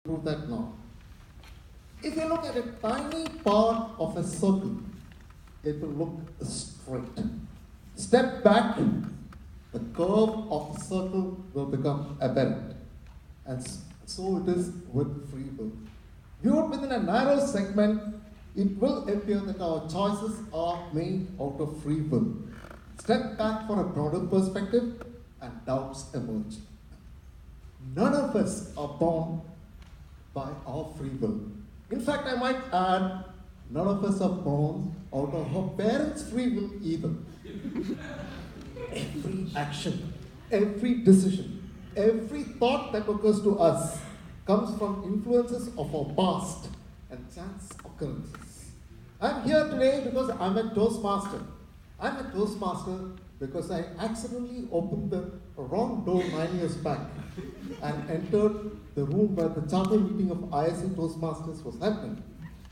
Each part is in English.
prove that now. If you look at a tiny part of a circle, it will look straight. Step back, the curve of the circle will become apparent. And so it is with free will. Viewed within a narrow segment, it will appear that our choices are made out of free will. Step back for a broader perspective, and doubts emerge. None of us are born by our free will. In fact, I might add, none of us are born out of our parents' free will either. Every action, every decision, every thought that occurs to us comes from influences of our past and chance occurrences. I'm here today because I'm a Toastmaster. I'm a Toastmaster because I accidentally opened the wrong door 9 years back and entered the room where the charter meeting of ISC Toastmasters was happening.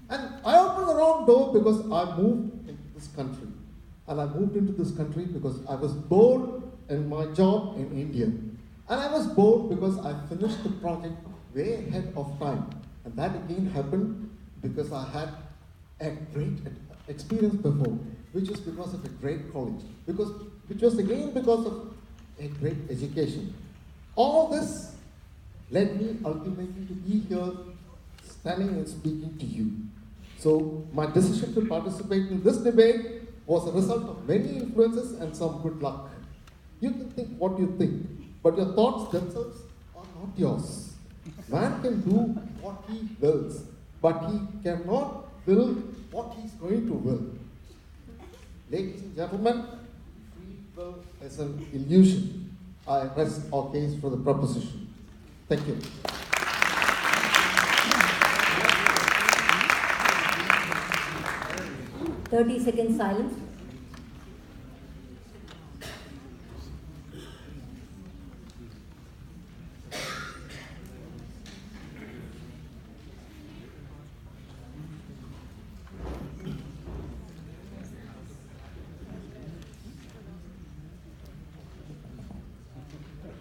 And I opened the wrong door because I moved into this country. And I moved into this country because I was bored in my job in India. And I was bored because I finished the project way ahead of time. And that again happened because I had a great experience before, which is because of a great college, which was again because of a great education. All this led me ultimately to be here, standing and speaking to you. So my decision to participate in this debate was a result of many influences and some good luck. You can think what you think, but your thoughts themselves are not yours. Man can do what he wills, but he cannot will what he's going to will. Ladies and gentlemen, free will is an illusion. I rest our case for the proposition. Thank you. Thirty-second silence.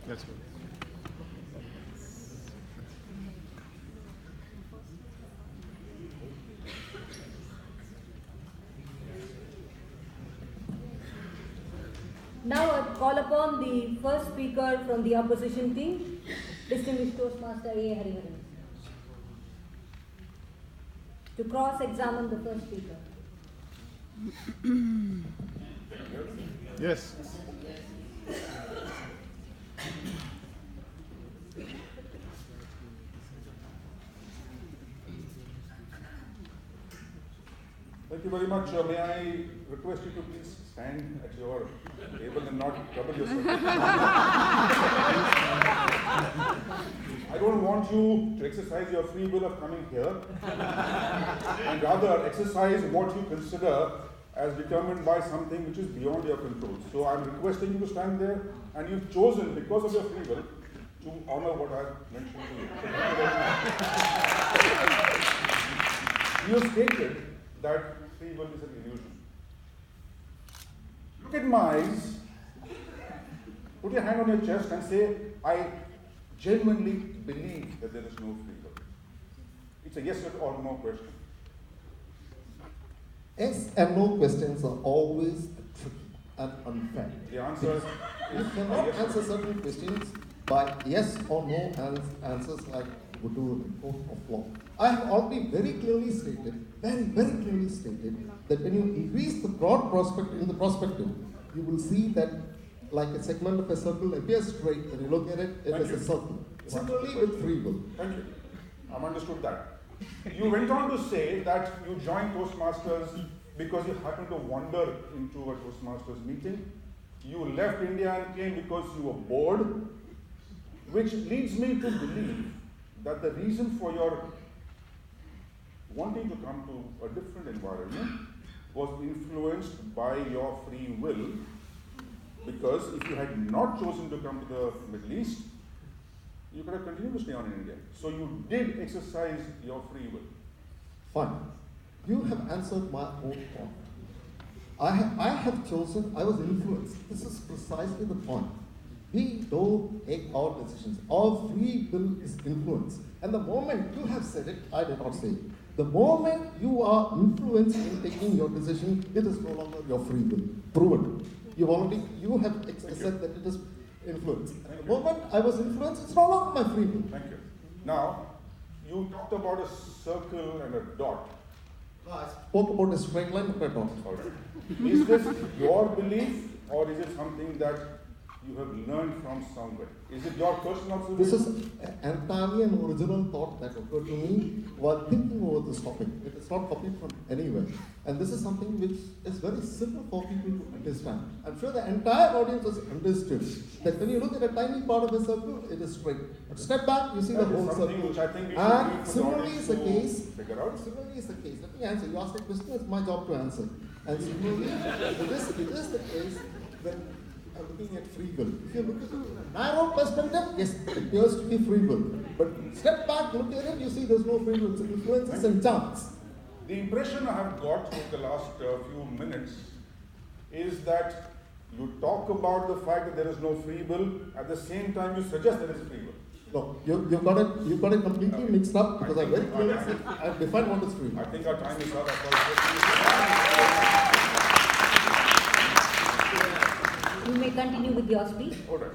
That's good. Now I call upon the first speaker from the opposition team, distinguished Toastmaster A. Hariharan, to cross-examine the first speaker. Yes. Thank you very much. May I request you to please stand at your table and not trouble yourself? I don't want you to exercise your free will of coming here, and rather exercise what you consider as determined by something which is beyond your control. So I'm requesting you to stand there, and you've chosen, because of your free will, to honor what I've mentioned to you. So thank you very much. You stated that free will is an illusion. Look at my eyes, put your hand on your chest and say, I genuinely believe that there is no free will. It's a yes or no question. Yes and no questions are always tricky and unfair. The answer You is cannot yes or answer no. certain questions by yes or no answers like we do in court of law. I have already very clearly stated, very clearly stated, that when you increase the broad perspective in the perspective, you will see that like a segment of a circle appears straight. When you look at it, it Thank is you. a circle. Similarly with free will. Thank you. I've understood that. You went on to say that you joined Toastmasters because you happened to wander into a Toastmasters meeting. You left India and came because you were bored, which leads me to believe that the reason for your wanting to come to a different environment was influenced by your free will, because if you had not chosen to come to the Middle East, you could have continued to stay on in India. So you did exercise your free will. Fine. You have answered my own point. I have chosen, I was influenced. This is precisely the point. We don't make our decisions. Our free will is influence. And the moment you have said it, I did not say it. The moment you are influenced in taking your decision, it is no longer your free will. Prove it. You have said that it is influence. And the moment I was influenced, it's no longer my free will. Thank you. Now, you talked about a circle and a dot. No, I spoke about a straight line and a dot. All right. Is this your belief, or is it something that you have learned from somewhere? Is it your personal observation? This is an entirely an original thought that occurred to me while thinking over this topic. It is not copied from anywhere. And this is something which is very simple for people to understand. I'm sure the entire audience has understood that when you look at a tiny part of a circle, it is straight. But step back, you see the whole circle. Which I think we And similarly is the case. Figure out. Similarly is the case. Let me answer. You asked a question, it's my job to answer. And similarly, it is the case that I'm looking at free will. If you look at it in a narrow perspective, yes, it appears to be free will. But step back, look at it, you see there's no free will. It's influences and chance. The impression I have got in the last few minutes is that you talk about the fact that there is no free will, at the same time you suggest there is free will. No, you got it completely mixed up because I very clearly said I've defined what is free will. I think our time is up. You may continue with your speech. All right.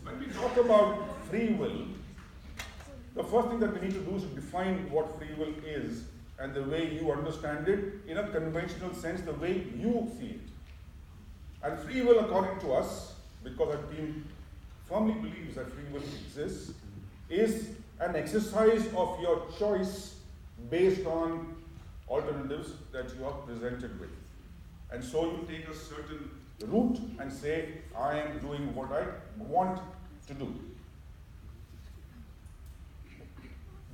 When we talk about free will, the first thing that we need to do is to define what free will is and the way you understand it in a conventional sense, the way you see it. And free will, according to us, because our team firmly believes that free will exists, is an exercise of your choice based on alternatives that you are presented with. And so you take a certain route and say, I am doing what I want to do.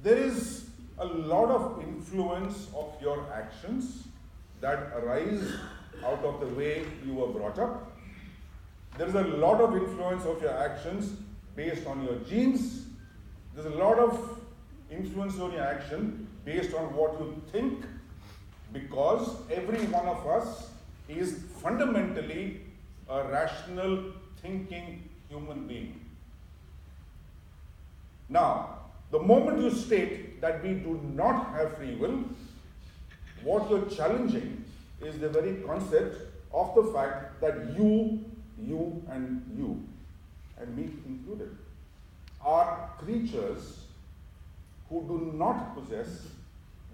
There is a lot of influence of your actions that arise out of the way you were brought up. There is a lot of influence of your actions based on your genes. There's a lot of influence on your action based on what you think, because every one of us is fundamentally a rational, thinking human being. Now, the moment you state that we do not have free will, what you're challenging is the very concept of the fact that you, and me included, are creatures who do not possess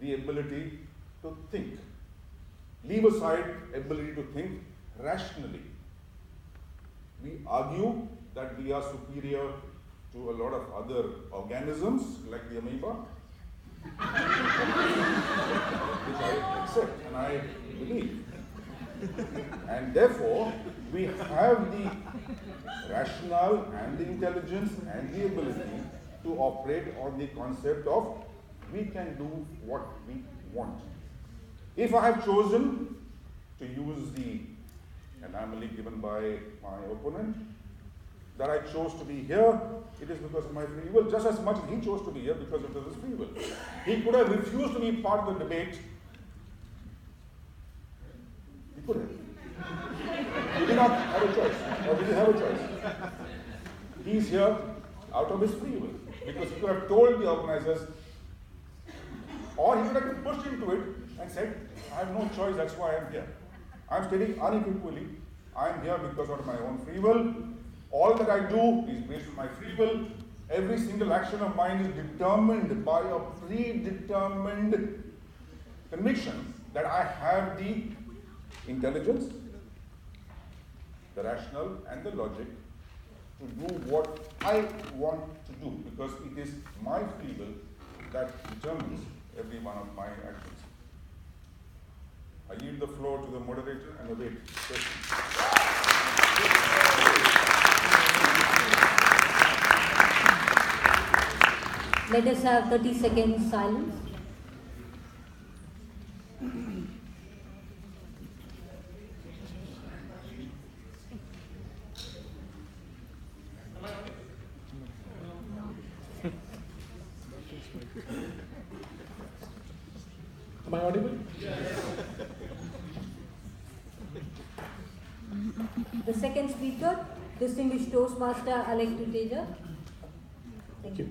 the ability to think. Leave aside ability to think rationally. We argue that we are superior to a lot of other organisms like the amoeba, which I accept and I believe. And therefore, we have the rationale and the intelligence and the ability to operate on the concept of we can do what we want. If I have chosen to use the anomaly given by my opponent, that I chose to be here, it is because of my free will, just as much as he chose to be here because of his free will. He could have refused to be part of the debate. He could have. He did not have a choice. Or did he have a choice? He's here out of his free will. Because he could have told the organizers, or he could have been pushed into it and said, I have no choice, that's why I'm here. I'm stating unequivocally, I'm here because of my own free will. All that I do is based on my free will. Every single action of mine is determined by a predetermined conviction that I have the intelligence, the rationale, and the logic to do what I want to do, because it is my free will that determines every one of my actions. I yield the floor to the moderator and await questions. Let us have 30 seconds silence. Am I audible? The second speaker, Distinguished Toastmaster Alex Tuteja. Thank you.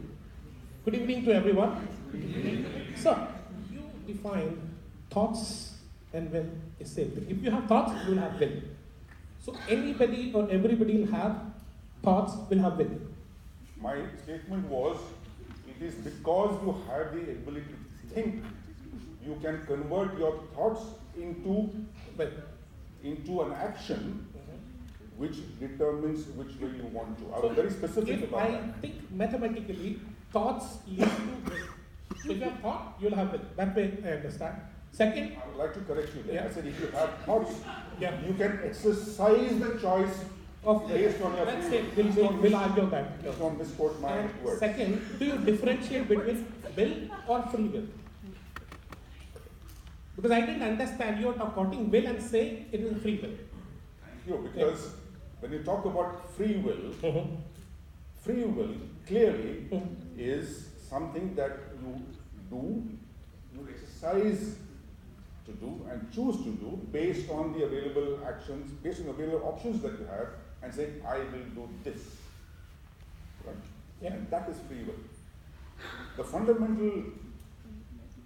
Good evening to everyone. Sir, you define thoughts and will is same thing. If you have thoughts, you will have will. So anybody or everybody will have thoughts, will have will. My statement was, it is because you have the ability to think, you can convert your thoughts into an action which determines which way you want to. I was very specific about that. I think mathematically, thoughts lead to will. So if you have thought, you will have will. That way I understand. Second, I would like to correct you there. Yeah. I said if you have thoughts, Yeah. you can exercise the choice of based on your let's feelings. say we'll argue that. Just don't misquote my And words. second, do you differentiate between will or free will? Because I didn't understand you are quoting will and say it is free will. Thank you, because when you talk about free will, Mm-hmm. free will clearly is something that you do, you exercise to do and choose to do based on the available actions, based on the available options that you have, and say, I will do this. Right? Yeah. And that is free will. The fundamental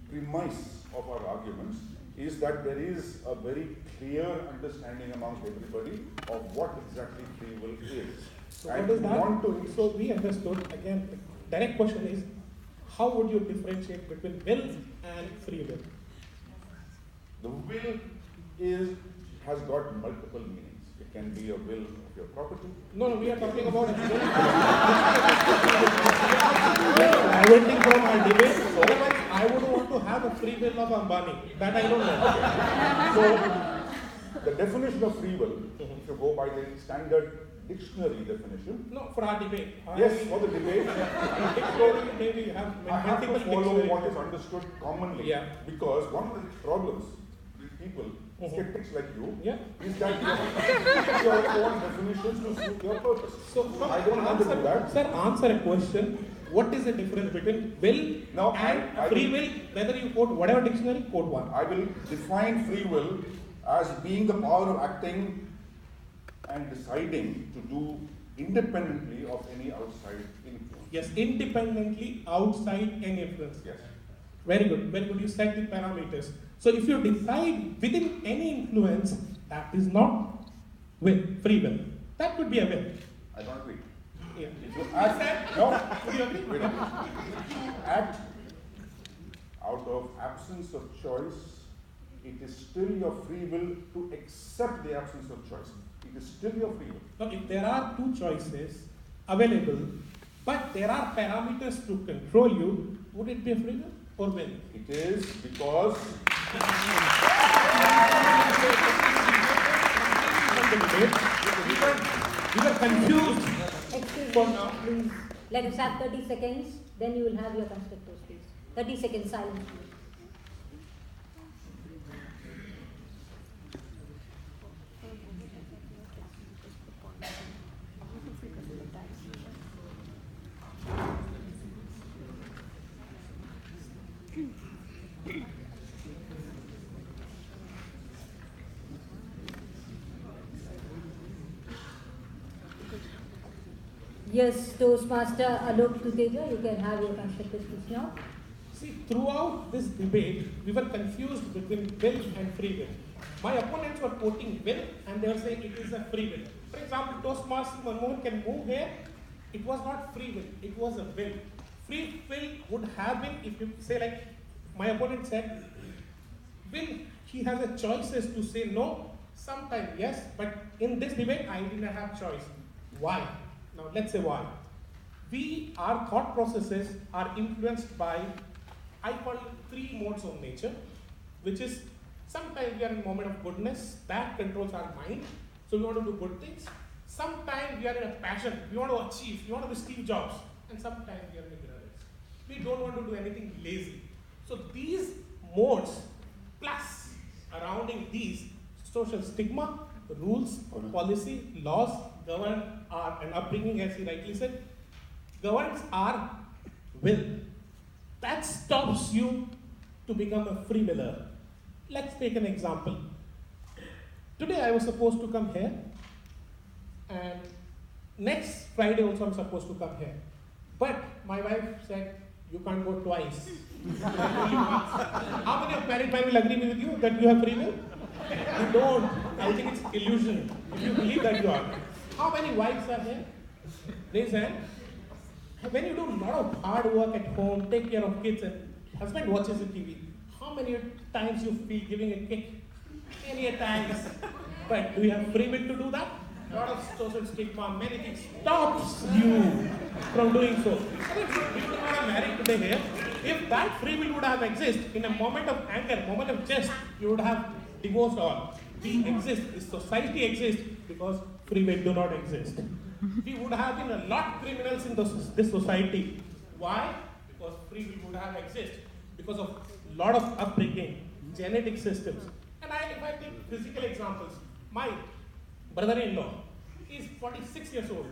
premise of our arguments is that there is a very clear understanding amongst everybody of what exactly free will is. So And what is we that? want to So we understood, again, the direct question is, how would you differentiate between will and free will? The will has got multiple meanings. It can be a will of your property. No, we are talking about diverting from our debate. Otherwise, I would want to have a free will of Ambani. That I don't know. So, the definition of free will, if you go by the standard dictionary definition, No, for our debate. yes, for the debate, Dictionary, maybe you have I have to multiple follow dictionaries. what is understood commonly. Yeah. Because one of the problems with people, skeptics like you, Yeah. is that you have your own definitions to suit your purpose. So, I don't want to do that. Sir, answer a question. What is the difference between will No, and I free will- will? Whether you quote whatever dictionary, quote one. I will define free will as being the power of acting and deciding to do independently of any outside influence. Yes, independently outside any influence. Yes. Very good, very good. You set the parameters. So if you decide within any influence, that is not will, free will. That could be a will. I don't agree. Yeah. If you act, no, Would you agree? wait a minute. Act out of absence of choice, it is still your free will to accept the absence of choice. It is still your free will. Now, if there are two choices available, but there are parameters to control you, would it be a free will or will? It is because We were confused. Excuse For me, now. please. Let us have 30 seconds, then you will have your constructive speech. 30 seconds silence, please. Yes, Toastmaster Alok Tuteja, you can have your constructive speech now. See, throughout this debate, we were confused between will and free will. My opponents were quoting will and they were saying it is a free will. For example, Toastmaster Manmohan can move here. It was not free will, it was a will. Free will would have been, if you say like my opponent said, will, he has a choices to say no, sometimes yes, but in this debate I didn't have choice. Why? Now let's say why. Our thought processes are influenced by, I call it three modes of nature, which is sometimes we are in a moment of goodness, that controls our mind, so we want to do good things. Sometimes we are in a passion, we want to achieve, we want to be Steve Jobs, and sometimes we are in ignorance. We don't want to do anything lazy. So these modes, plus surrounding these, social stigma, rules, policy, laws, govern our, and upbringing, as he rightly said, governs our will. That stops you to become a free willer. Let's take an example. Today I was supposed to come here and next Friday also I'm supposed to come here. But my wife said, you can't go twice. Only once. How many of married men will agree with you that you have free will? You don't. I think it's illusion. If you believe that you are. How many wives are here? Raise hand. When you do a lot of hard work at home, take care of kids, and husband watches the TV, how many times you feel giving a kick? Many a times. But do you have free will to do that? A lot of social stigma, many things stops you from doing so. I think people who are married today here, if that free will would have existed in a moment of anger, moment of jest, you would have divorced all. We exist, this society exists because free will do not exist. We would have been a lot criminals in this society. Why? Because free will would have existed. Because of a lot of upbringing, genetic systems. And if I take physical examples, my brother-in-law is 46 years old.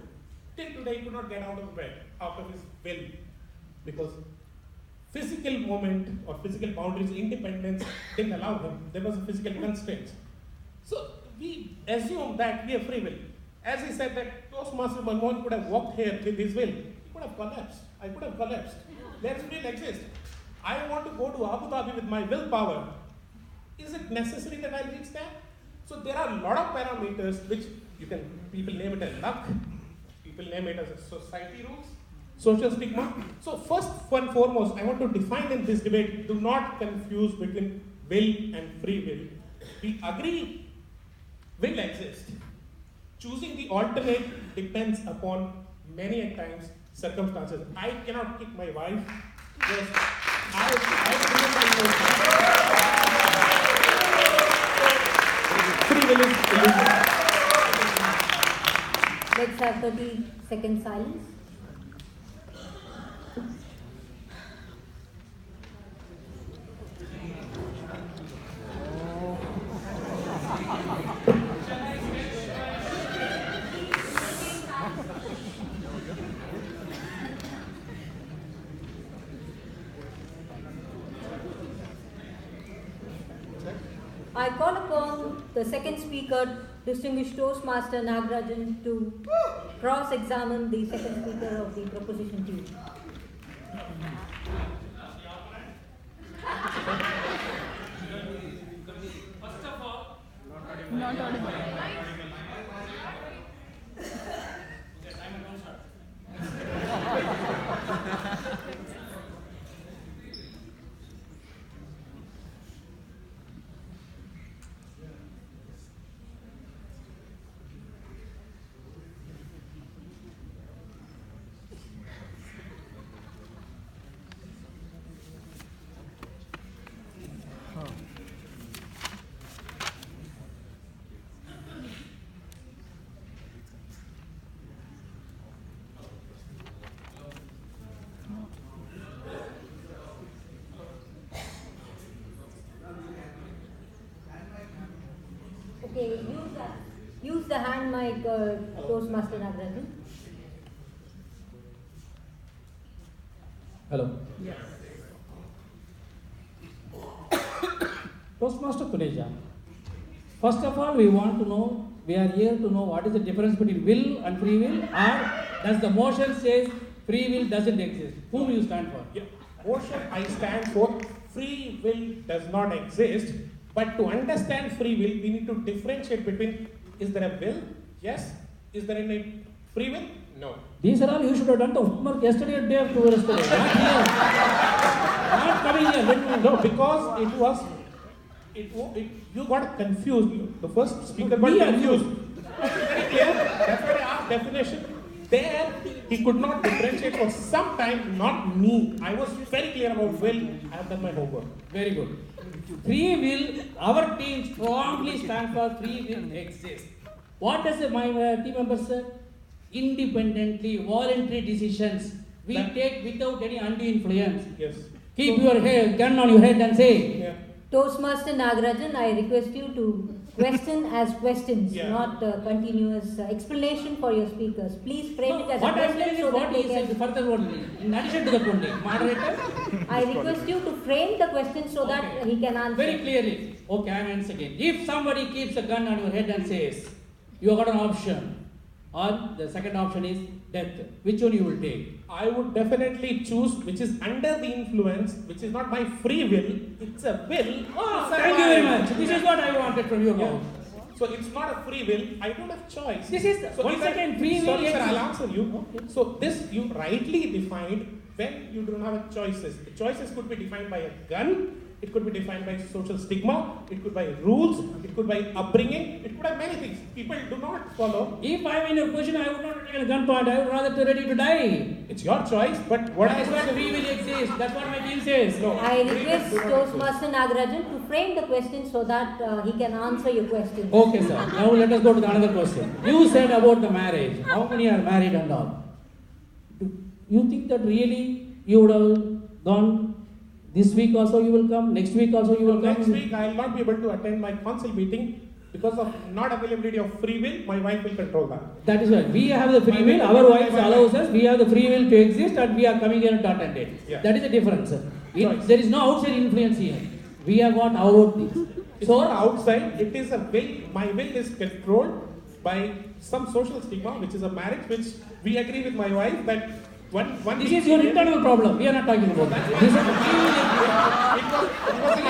Till today he could not get out of bed out of his will. Because physical moment or physical boundaries, independence didn't allow him. There was a physical constraint. So we assume that we have free will. As he said that Toastmaster Manmohan could have walked here with his will, he could have collapsed. I could have collapsed. Let free will exist. I want to go to Abu Dhabi with my willpower. Is it necessary that I reach there? So there are a lot of parameters which people name it as luck, people name it as a society rules, social stigma. So first and foremost, I want to define in this debate, do not confuse between will and free will. We agree will exist. Choosing the alternate depends upon many a times circumstances. I cannot kick my wife. Yes, free will is illusion. Let's have 30 seconds silence. I call upon the second speaker, distinguished Toastmaster Nagarajan, to cross-examine the second speaker of the proposition team. First of all, Not audible. Okay, use the hand mic, Toastmaster Nagarajan. hello. Yes. Toastmaster Kuneja. First of all, we want to know, we are here to know what is the difference between will and free will, or does the motion says free will doesn't exist? Whom you stand for? Yeah. Motion I stand for, free will does not exist. But to understand free will, we need to differentiate between, is there a will? Yes. Is there any free will? No. These are all you should have done the homework yesterday or day after yesterday. Not here. Not coming here. No, because you got confused. The first speaker got We are confused. Very clear. That's why I asked definition. There, he could not differentiate for some time, not me. I was very clear about will. I have done my homework. Very good. Free will, our team strongly stand for free will exists. What does my team members say? Independently, voluntary decisions we take without any undue influence. Yes. Keep your gun on your head and say. Yeah. Toastmaster Nagarajan, I request you to question as questions, Yeah. not continuous explanation for your speakers. Please frame it as a What I question said is so what that he they said can... further only. In addition to that only. Moderator. I request you to frame the question so that Okay. he can answer. Very clearly. Okay, I am once again. If somebody keeps a gun on your head and says, you have got an option, or the second option is death. Which one you will take? I would definitely choose which is under the influence, which is not my free will, it's a will. Oh, thank you very much. This is what I wanted from you. Yeah. So it's not a free will, I don't have choice. This is, so one second, free will. Sorry, sir, exists. I'll answer you. Okay. So this you rightly defined when you don't have a choices. The choices could be defined by a gun, it could be defined by social stigma, it could by rules, it could by upbringing, it could have many things. People do not follow. If I'm in your position, I would not take a gunpoint. I would rather be ready to die. It's your choice, but what That's what free will exists. That's what my team says. No. I request Toastmaster Nagarajan to frame the question so that he can answer your question. Okay, sir. Now let us go to the another question. You said about the marriage. How many are married and all? Do you think that really you would have gone this week also you will come, next week also you will come? Next week I will not be able to attend my council meeting because of not availability of free will. My wife will control that. That is right. We have the free will. Our wives allows us. We have the free will to exist, and we are coming here to attend it. Yeah. That is the difference, sir. Choice. There is no outside influence here. We have got our own things. It's not outside, it is a will. My will is controlled by some social stigma, which is a marriage, which we agree with my wife that one This is your internal problem. We are not talking about that. This is the free will.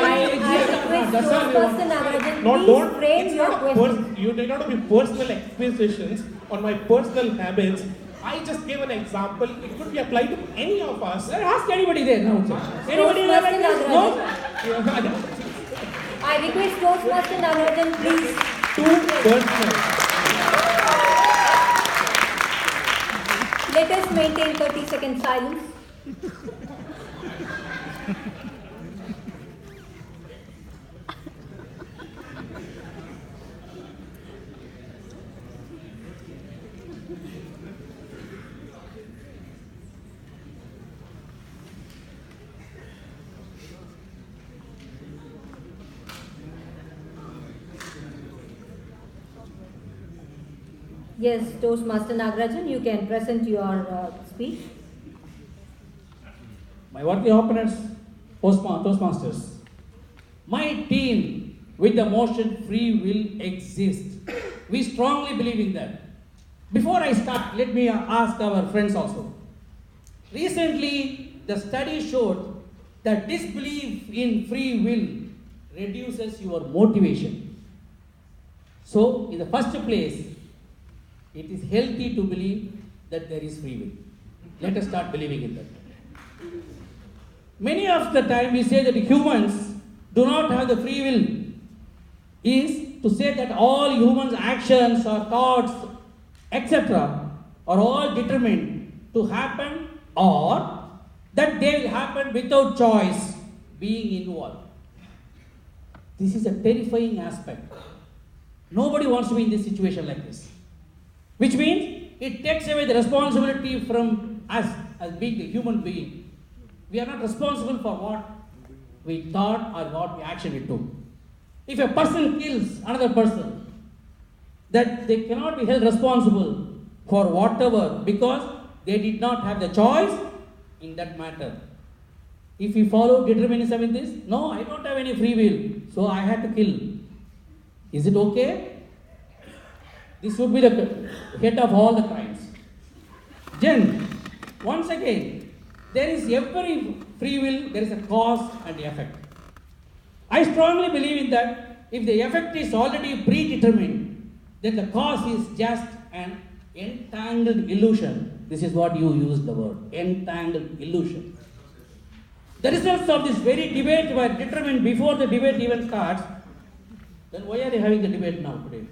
I request That's all we want. Toastmaster Nagarajan, No, please don't. frame It's your not a question. you did not be personal acquisitions on my personal habits. I just gave an example. It could be applied to any of us. Sir, ask anybody there now, sir. Anybody there like this? No? I request Toastmaster Nagarajan, please. Too personal. Let us maintain 30-second silence. Yes, Toastmaster Nagarajan, you can present your speech. My worthy opponents, Toastmasters. My team with the motion free will exists. We strongly believe in that. Before I start, let me ask our friends also. Recently, the study showed that disbelief in free will reduces your motivation. So, in the first place, it is healthy to believe that there is free will. Let us start believing in that. Many of the time we say that humans do not have the free will is to say that all humans' actions or thoughts, etc. are all determined to happen or that they will happen without choice being involved. This is a terrifying aspect. Nobody wants to be in this situation like this. Which means it takes away the responsibility from us as being a human being. We are not responsible for what we thought or what we actually do. If a person kills another person, that they cannot be held responsible for whatever because they did not have the choice in that matter. If we follow determinism in this, no, I don't have any free will, so I had to kill. Is it okay? This would be the head of all the crimes. Then, once again, there is every free will, there is a cause and effect. I strongly believe in that if the effect is already predetermined, then the cause is just an entangled illusion. This is what you used the word, entangled illusion. The results of this very debate were determined before the debate even starts. Then why are they having the debate now today?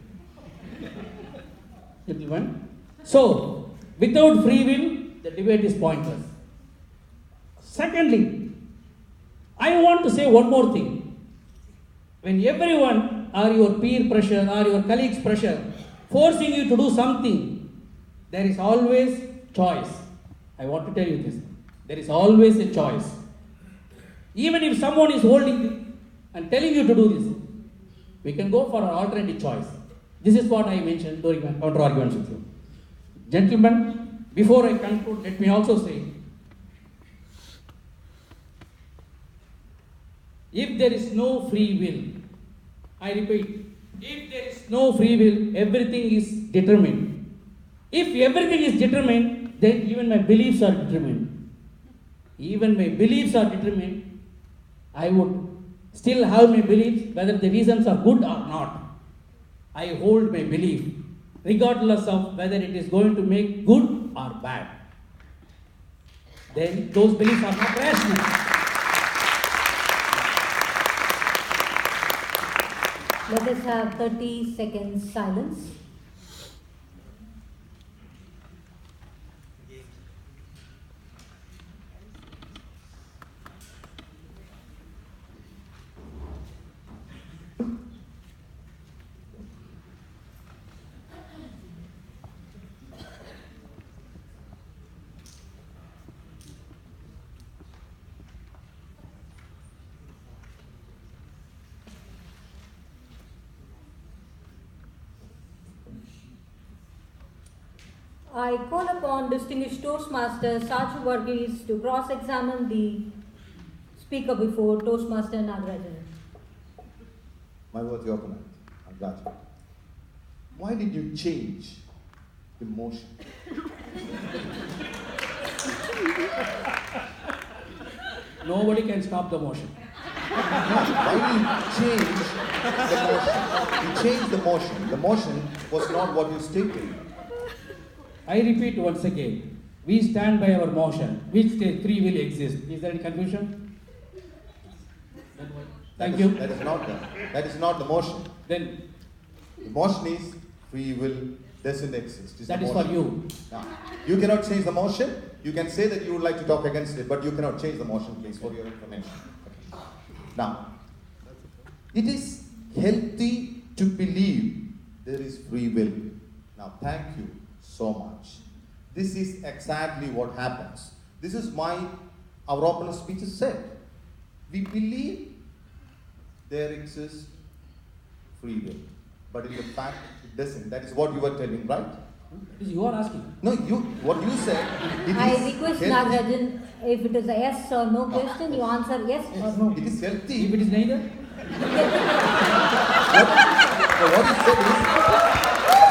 Gentlemen. So, without free will, the debate is pointless. Secondly, I want to say one more thing. When everyone or your peer pressure or your colleagues pressure forcing you to do something, there is always choice. I want to tell you this. There is always a choice. Even if someone is holding and telling you to do this, we can go for an alternative choice. This is what I mentioned during my counter arguments with you. Gentlemen, before I conclude, let me also say, if there is no free will, I repeat, if there is no free will, everything is determined. If everything is determined, then even my beliefs are determined. Even my beliefs are determined. I would still have my beliefs, whether the reasons are good or not. I hold my belief, regardless of whether it is going to make good or bad. Then those beliefs are not rational. Let us have 30 seconds silence. I call upon distinguished Toastmaster Saju Varghese to cross-examine the speaker before Toastmaster Nagarajan. My worthy opponent, Nagraj. Why did you change the motion? Nobody can stop the motion. Why did you change the motion? You changed the motion. The motion was not what you stated. I repeat once again, we stand by our motion, which says free will exists. Is there any confusion? Thank you. That is not the motion. Then The motion is free will doesn't exist. It's that the is for motion. you. Now, you cannot change the motion. You can say that you would like to talk against it, but you cannot change the motion, please, for your information. Okay. Now, it is healthy to believe there is free will. Now, thank you so much. This is exactly what happens. This is why our opening speech is said. We believe there exists free will, but in the fact it doesn't. That is what you were telling, right? You are asking. No, what you said. I request Nagarajan, if it is a yes or no question, you answer yes or no. It is healthy. If it is neither, What you said is.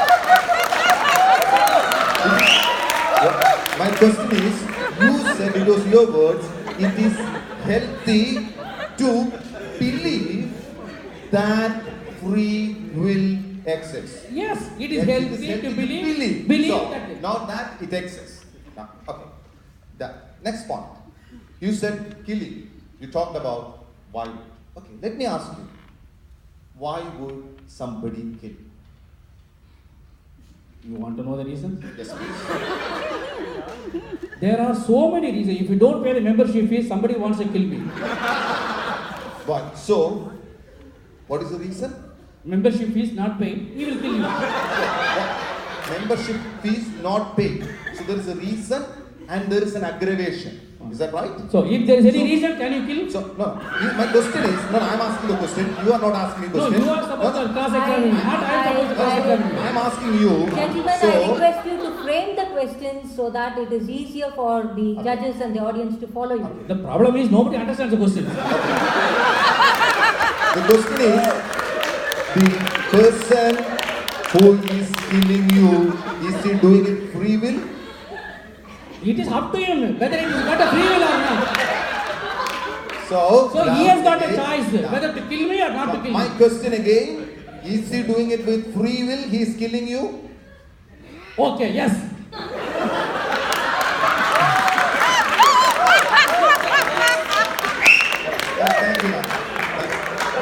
My question is, you said, it was your words, it is healthy to believe that free will exists. yes, it is Yes, healthy it is to believe. believe So, that. now that it exists. Now, okay. The next point. You said killing. You talked about why. Okay, let me ask you. Why would somebody kill? You want to know the reason? Yes, please. There are so many reasons. If you don't pay the membership fees, somebody wants to kill me. But so, what is the reason? Membership fees not paid, he will kill you. Membership fees not paid. So there is a reason and there is an aggravation. Is that right? So if there is any reason, can you kill? So no, my question is, no, I'm asking the question. You are not asking me No, question. you are supposed to cross-examine me. Not I am supposed to cross-examine you. I'm asking you. Gentlemen, So, I request you to frame the questions so that it is easier for the judges and the audience to follow you. The problem is nobody understands the question. the question is, the person who is killing you, is he doing it free will? It is up to him whether it is got a free will or not. So He has got a again, choice whether to kill me or not to kill my me. question again, is he doing it with free will? He is killing you? Okay, yes. Thank you, ma'am.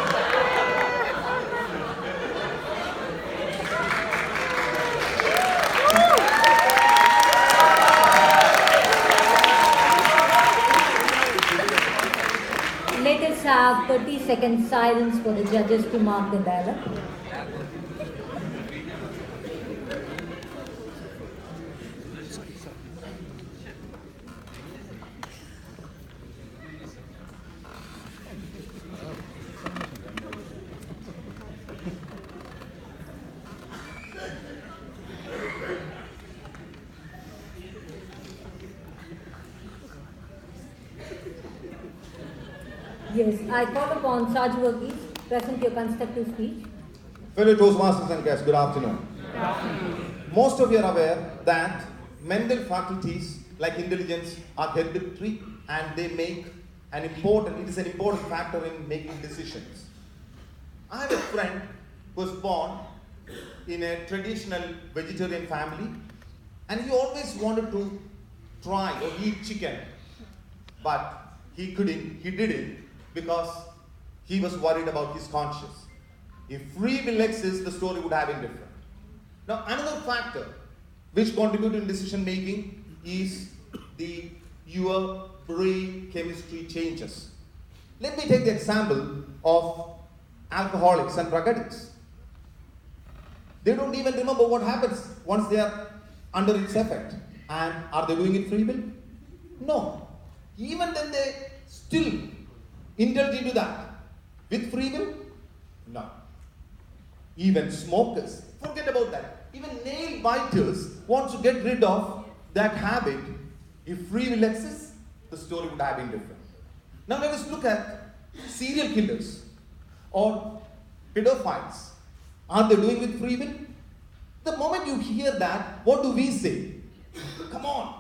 Let us have 30 seconds silence for the judges to mark the dialogue. Yes, I call upon Saju Varghese, present your constructive speech. Fellow Toastmasters and guests, good afternoon. most of you are aware that mental faculties like intelligence are hereditary and they make it is an important factor in making decisions. I have a friend who was born in a traditional vegetarian family and he always wanted to try or eat chicken, but he didn't because he was worried about his conscience. If free will exists, the story would have been different. Now, another factor which contributes in decision making is your brain chemistry changes. Let me take the example of alcoholics and drug addicts. They don't even remember what happens once they are under its effect. And are they doing it free will? No. Even then they still indulge into that. With free will? No. Even smokers, forget about that. Even nail biters want to get rid of that habit. If free will exists, the story would have been different. Now let us look at serial killers or pedophiles. Are they doing with free will? The moment you hear that, what do we say? Come on,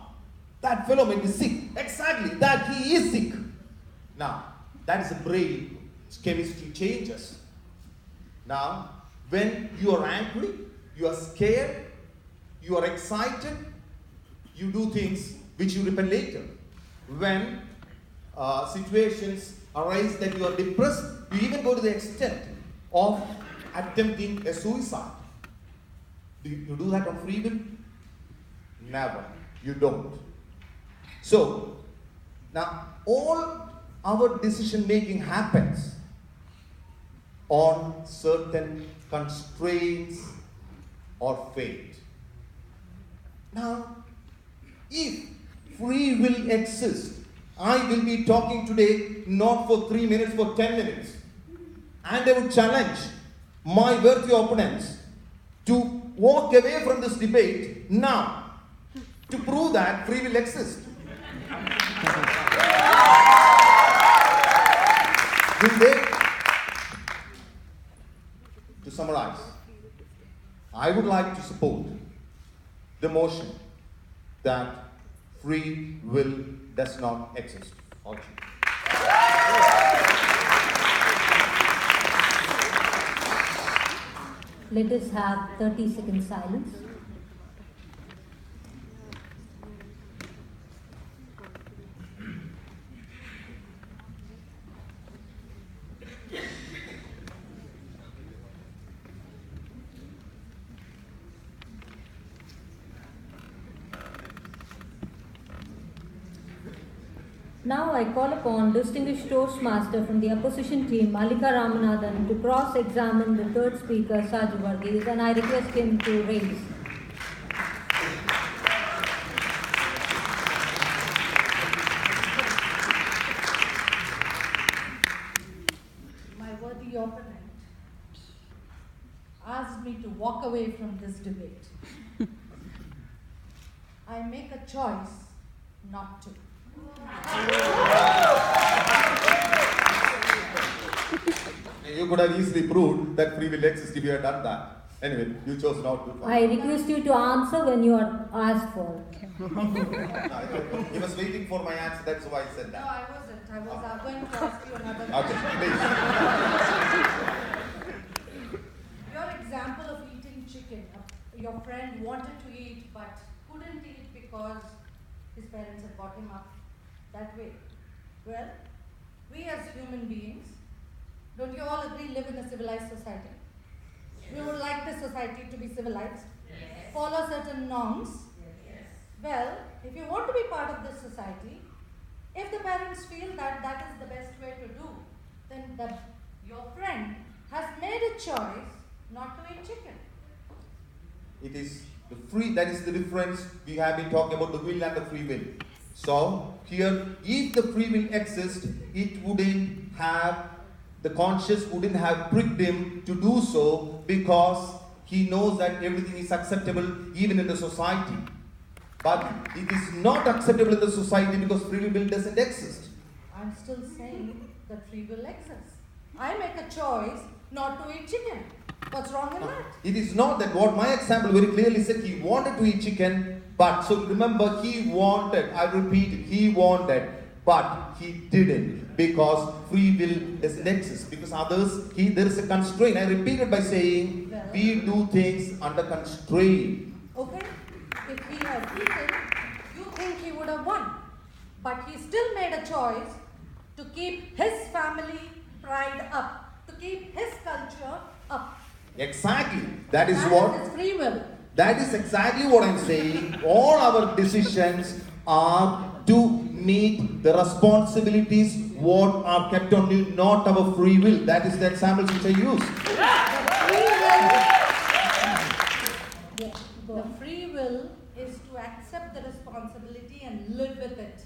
that fellow may be sick. Exactly, that he is sick. Now, that is the brain chemistry changes. Now, when you are angry, you are scared, you are excited, you do things which you repent later. When situations arise that you are depressed, you even go to the extent of attempting a suicide. Do you do that on free will? Never. You don't. So, now all our decision making happens on certain constraints or fate. Now, if free will exists, I will be talking today not for 3 minutes, for 10 minutes. And I would challenge my worthy opponents to walk away from this debate now to prove that free will exists. Will they? To summarize, I would like to support the motion that free will does not exist. Okay. Let us have 30-second silence. Now I call upon distinguished Toastmaster from the opposition team, Malika Ramanathan, to cross-examine the third speaker, Saju Varghese, and I request him to raise. My worthy opponent asked me to walk away from this debate. I make a choice not to. You could have easily proved that free will exists if you had done that. Anyway, you chose not to. I request you to answer when you are asked for. He was waiting for my answer, that's why I said No, that. I wasn't. I was going to ask you another Okay, question. Your example of eating chicken, your friend wanted to eat but couldn't eat because his parents had brought him up that way. Well, we as human beings, don't you all agree, live in a civilized society? We would like the society to be civilized, follow certain norms. Well, if you want to be part of this society, if the parents feel that that is the best way to do, then your friend has made a choice not to eat chicken. It is the free, that is the difference. We have been talking about the will and the free will. So, here, if the free will exists, it wouldn't have, the conscious wouldn't have pricked him to do so because he knows that everything is acceptable even in the society. But it is not acceptable in the society because free will doesn't exist. I'm still saying that free will exists. I make a choice not to eat chicken. What's wrong in that? It is not that. What my example very clearly said, he wanted to eat chicken, but, so remember, he wanted, I repeat it, he wanted, but he didn't, because free will doesn't exist, because others, there is a constraint. I repeat it by saying, we do things under constraint. Okay, if he had eaten, you think he would have won. But he still made a choice to keep his family pride up, to keep his culture up. Exactly. That is That what. is his free will. That is exactly what I'm saying. All our decisions are to meet the responsibilities what are kept on you, not our free will. That is the examples which I use. The free will is to accept the responsibility and live with it.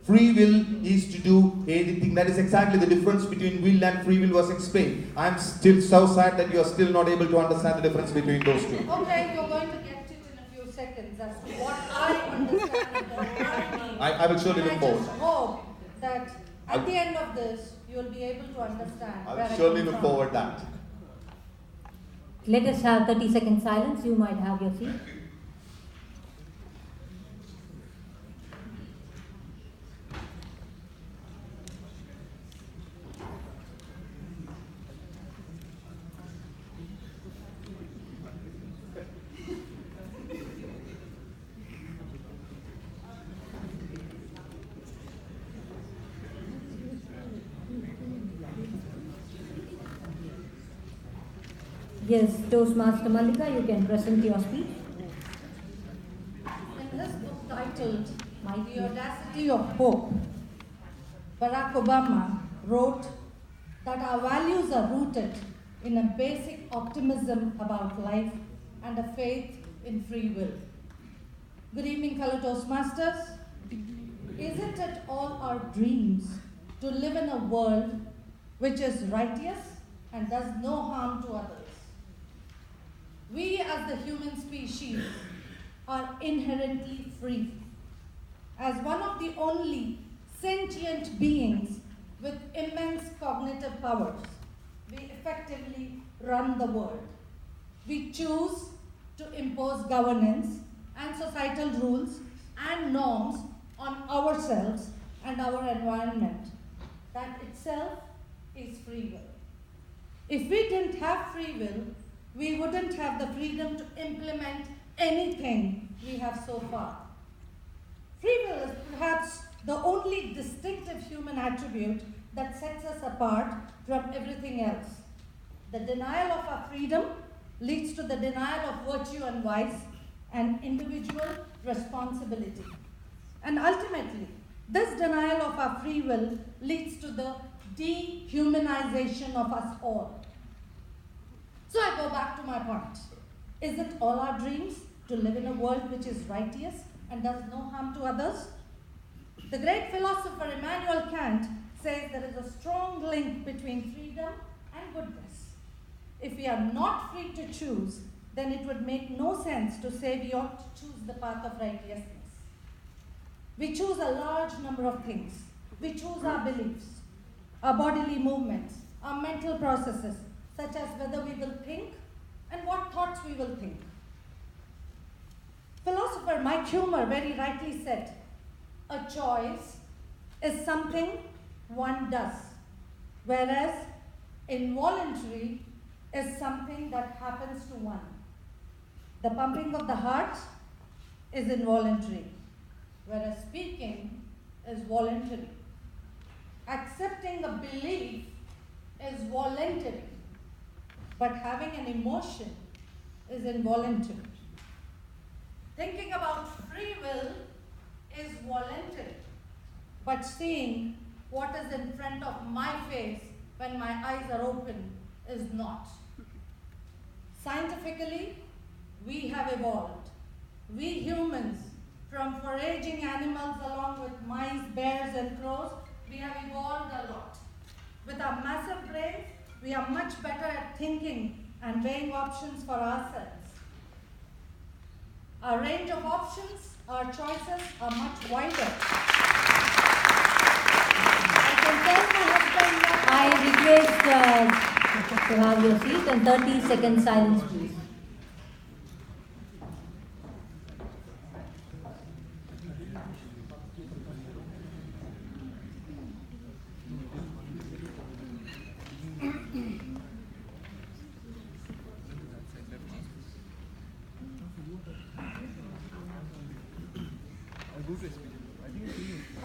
Free will is to do anything. That is exactly the difference between will and free will was explained. I'm still so sad that you are still not able to understand the difference between those two. Okay, you're going to get to in a few seconds as to what I understand and what I mean. I will surely look I forward. just hope that at the end of this, you will be able to understand. I where will surely come look from. forward to that. Let us have 30-second silence. You might have your seat. Yes, Toastmaster Mallika, you can present your speech. In his book titled The Audacity of Hope, Barack Obama wrote that our values are rooted in a basic optimism about life and a faith in free will. Good evening, fellow Toastmasters. Isn't it all our dreams to live in a world which is righteous and does no harm to others? We as the human species are inherently free. As one of the only sentient beings with immense cognitive powers, we effectively run the world. We choose to impose governance and societal rules and norms on ourselves and our environment. That itself is free will. If we didn't have free will, we wouldn't have the freedom to implement anything we have so far. Free will is perhaps the only distinctive human attribute that sets us apart from everything else. The denial of our freedom leads to the denial of virtue and vice and individual responsibility. And ultimately, this denial of our free will leads to the dehumanization of us all. So I go back to my point. Is it all our dreams to live in a world which is righteous and does no harm to others? The great philosopher Immanuel Kant says there is a strong link between freedom and goodness. If we are not free to choose, then it would make no sense to say we ought to choose the path of righteousness. We choose a large number of things. We choose our beliefs, our bodily movements, our mental processes, such as whether we will think and what thoughts we will think. Philosopher Mike Humer very rightly said, a choice is something one does, whereas involuntary is something that happens to one. The pumping of the heart is involuntary, whereas speaking is voluntary. Accepting a belief is voluntary, but having an emotion is involuntary. Thinking about free will is voluntary, but seeing what is in front of my face when my eyes are open is not. Scientifically, we have evolved. We humans, from foraging animals along with mice, bears, and crows, we have evolved a lot. With our massive brains, we are much better at thinking and weighing options for ourselves. Our range of options, our choices are much wider. I can tell my husband that I request So have your seat and 30-second silence, please.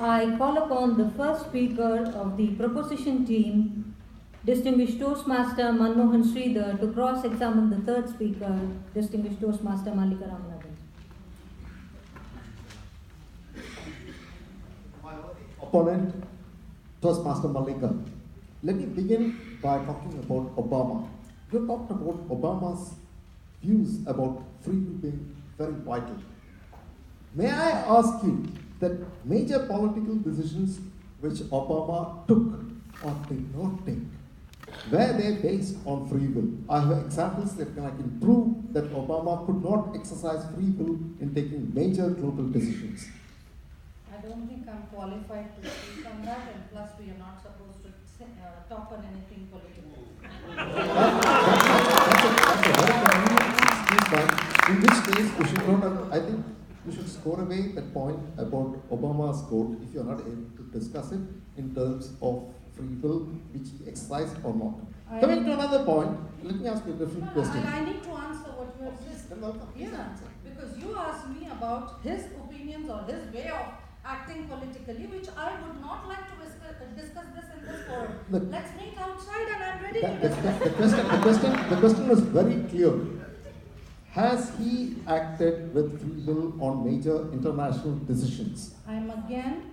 I call upon the first speaker of the proposition team, Distinguished Toastmaster Manmohan Sridhar, to cross-examine the third speaker, Distinguished Toastmaster Mallika Ramanathan. Opponent, Toastmaster Mallika. Let me begin by talking about Obama. You talked about Obama's views about free will being very vital. May I ask you that major political decisions which Obama took or did not take, were they based on free will? I have examples that I can prove that Obama could not exercise free will in taking major global decisions. I don't think I'm qualified to speak on that, and plus we are not supposed to talk on anything political. That's a very convenient excuse, ma'am. In which case, you should not have, I think you should score away that point about Obama's quote if you are not able to discuss it in terms of free will, which he exercised or not. Coming to another point, let me ask you a different question. I need to answer what you have said. Yeah, because you asked me about his opinions or his way of acting politically, which I would not like to discuss this in this forum. Let's meet outside and I'm ready to discuss. The question was very clear. Has he acted with free will on major international decisions? I'm again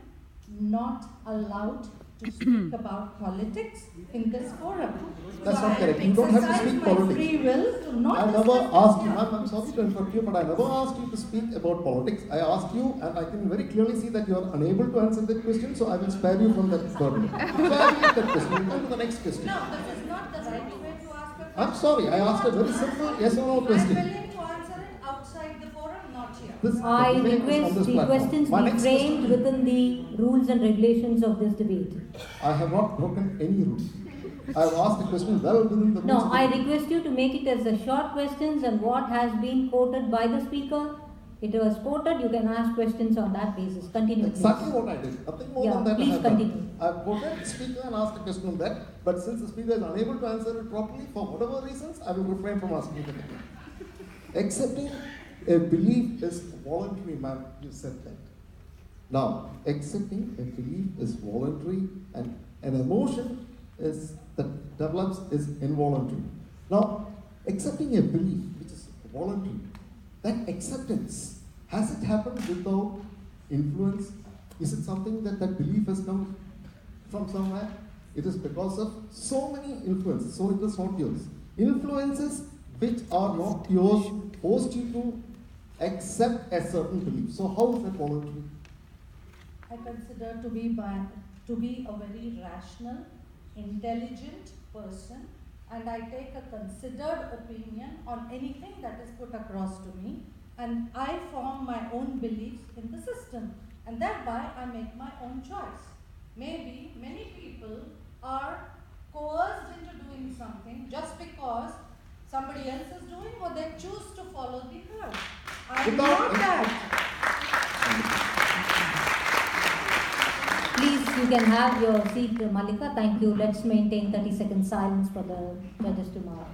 not allowed to speak about politics in this forum. That's so not correct. I You don't have to speak exercise my politics. free will to not I never discuss asked you, this ma'am, I'm sorry to interrupt you, but I never asked you to speak about politics. I asked you, and I can very clearly see that you are unable to answer that question, so I will spare you from that burden. So I will get that question. We'll come to the next question. No, this is not the right way to ask a question. I'm sorry, I asked a very simple yes or no I'm question. willing to answer it outside the forum, not here. I request the questions be framed within the rules and regulations of this debate. I have not broken any rules. I have asked the question well within the rules. No, I request you to make it as a short questions and what has been quoted by the speaker. It was quoted, you can ask questions on that basis. Continue. Exactly please. what I did. Nothing more Yeah, than that. please I have done. continue. I have quoted the speaker and asked a question on that, but since the speaker is unable to answer it properly for whatever reasons, I will refrain from asking it again. Accepting a belief is voluntary, ma'am. You said that. Now, accepting a belief is voluntary, and an emotion is that develops is involuntary. Now, accepting a belief which is voluntary, that acceptance, has it happened without influence? Is it something that belief has come from somewhere? It is because of so many influences, so it is not yours. Influences which are not yours forced you to accept a certain belief. So how is that voluntary? I consider to be a very rational, intelligent person, and I take a considered opinion on anything that is put across to me, and I form my own beliefs in the system, and thereby I make my own choice. Maybe many people are coerced into doing something just because somebody else is doing, or they choose to follow the herd. I'm not that. Please, you can have your seat, Mallika. Thank you. Let's maintain 30-second silence for the judges tomorrow.